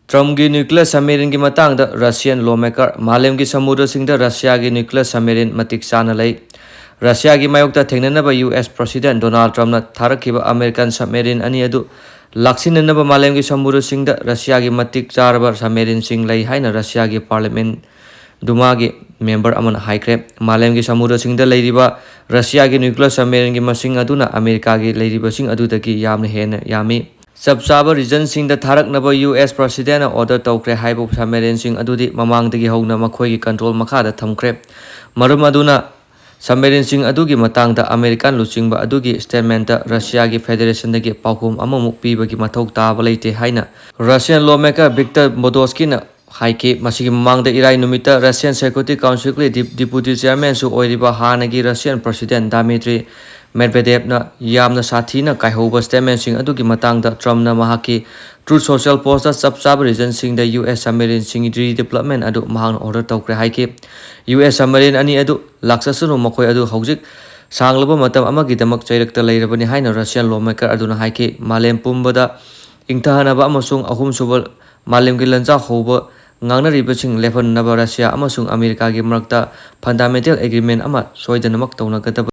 Trumpgi nuclear submarine ki matangda Russian lawmaker Malemgi Samudrasingda Russiagi nuclear submarine Matik Chana Lei. Russiagi mayokta thengnanaba US President Donald Trump na tharakiba American submarine ani adu laksinanaba Malemgi Samudrasingda Russiagi Matik Chana submarine sing lei haina Russiagi parliament Dumagi member amana haikre Malemgi Samudrasingda leiriba Russiagi nuclear submarine ki masing aduna America gi leiriba sing adudagi yamna hena yami Subsaba region sing the Tharak Naba US President order Tokre Haibu submarine sing adudi Mamang the Hona Makoi control Makada Thamkre Marumaduna submarine sing adugi matangda American Luching ba adugi statement Russiagi Federation the Paukum Amamuk Pibaki Matok Tavalete Haina Russian lawmaker Victor Modoskina Haike Masiki Mang the Irai Numita Russian Security Council Deputy Chairman Su Oiriba Hanagi Russian President Dmitry Medvedev na yamna sathi na kaihoba statement sing adugi matangda Trump na mahaki Truth Social Post da subsab region sing the US submarine sing development adu mahang order tawkre haike US submarine ani adu laksasunu makoi adu hojik sanglaba matam amagi damak chairakta leirabani haina Russian lawmaker aduna haike Malem pumbada ingthahanaba amasung ahum subal Malemgi lanja hoba ngangna ribaching level naba Russia amasung America gi marakta fundamental agreement ama soidanamak tawna